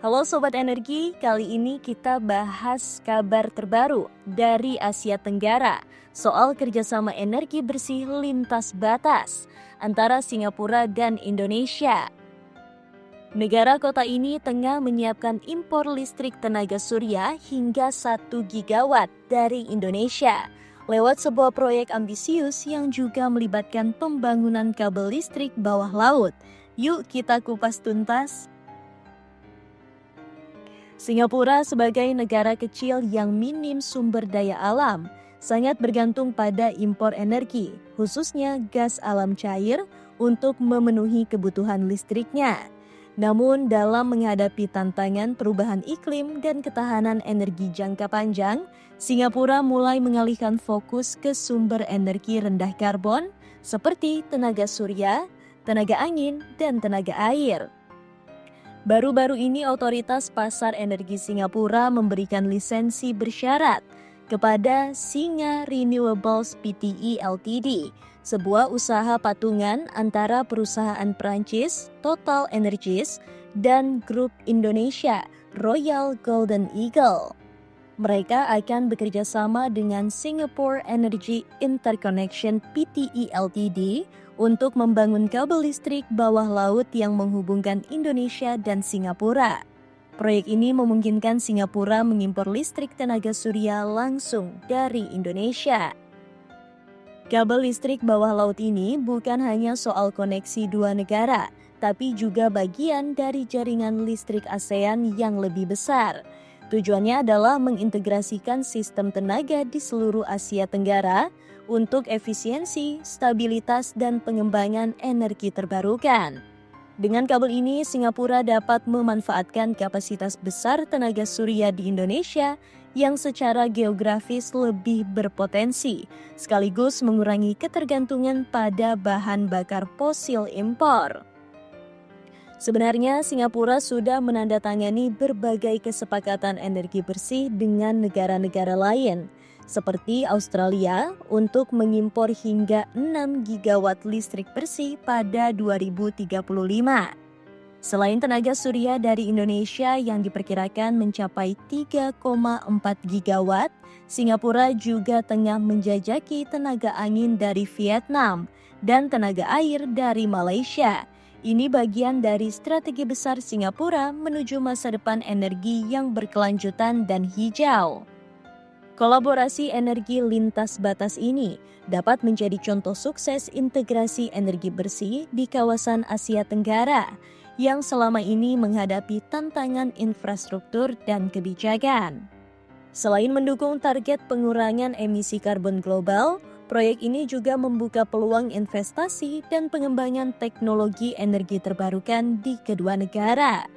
Halo Sobat Energi, kali ini kita bahas kabar terbaru dari Asia Tenggara soal kerjasama energi bersih lintas batas antara Singapura dan Indonesia. Negara kota ini tengah menyiapkan impor listrik tenaga surya hingga 1 gigawatt dari Indonesia lewat sebuah proyek ambisius yang juga melibatkan pembangunan kabel listrik bawah laut. Yuk kita kupas tuntas. Singapura sebagai negara kecil yang minim sumber daya alam, sangat bergantung pada impor energi, khususnya gas alam cair untuk memenuhi kebutuhan listriknya. Namun dalam menghadapi tantangan perubahan iklim dan ketahanan energi jangka panjang, Singapura mulai mengalihkan fokus ke sumber energi rendah karbon seperti tenaga surya, tenaga angin, dan tenaga air. Baru-baru ini Otoritas Pasar Energi Singapura memberikan lisensi bersyarat kepada Singa Renewables Pte Ltd, sebuah usaha patungan antara perusahaan Prancis Total Energies dan grup Indonesia Royal Golden Eagle. Mereka akan bekerja sama dengan Singapore Energy Interconnection Pte Ltd untuk membangun kabel listrik bawah laut yang menghubungkan Indonesia dan Singapura. Proyek ini memungkinkan Singapura mengimpor listrik tenaga surya langsung dari Indonesia. Kabel listrik bawah laut ini bukan hanya soal koneksi dua negara, tapi juga bagian dari jaringan listrik ASEAN yang lebih besar. Tujuannya adalah mengintegrasikan sistem tenaga di seluruh Asia Tenggara untuk efisiensi, stabilitas, dan pengembangan energi terbarukan. Dengan kabel ini, Singapura dapat memanfaatkan kapasitas besar tenaga surya di Indonesia yang secara geografis lebih berpotensi, sekaligus mengurangi ketergantungan pada bahan bakar fosil impor. Sebenarnya, Singapura sudah menandatangani berbagai kesepakatan energi bersih dengan negara-negara lain, seperti Australia untuk mengimpor hingga 6 gigawatt listrik bersih pada 2035. Selain tenaga surya dari Indonesia yang diperkirakan mencapai 3,4 gigawatt, Singapura juga tengah menjajaki tenaga angin dari Vietnam dan tenaga air dari Malaysia. Ini bagian dari strategi besar Singapura menuju masa depan energi yang berkelanjutan dan hijau. Kolaborasi energi lintas batas ini dapat menjadi contoh sukses integrasi energi bersih di kawasan Asia Tenggara yang selama ini menghadapi tantangan infrastruktur dan kebijakan. Selain mendukung target pengurangan emisi karbon global, proyek ini juga membuka peluang investasi dan pengembangan teknologi energi terbarukan di kedua negara.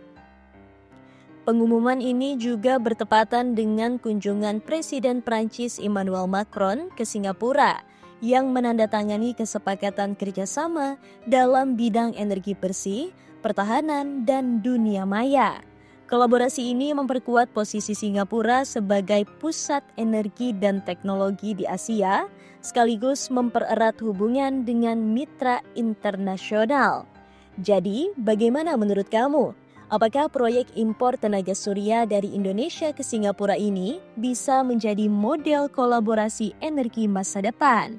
Pengumuman ini juga bertepatan dengan kunjungan Presiden Prancis Emmanuel Macron ke Singapura yang menandatangani kesepakatan kerjasama dalam bidang energi bersih, pertahanan, dan dunia maya. Kolaborasi ini memperkuat posisi Singapura sebagai pusat energi dan teknologi di Asia, sekaligus mempererat hubungan dengan mitra internasional. Jadi, bagaimana menurut kamu? Apakah proyek impor tenaga surya dari Indonesia ke Singapura ini bisa menjadi model kolaborasi energi masa depan?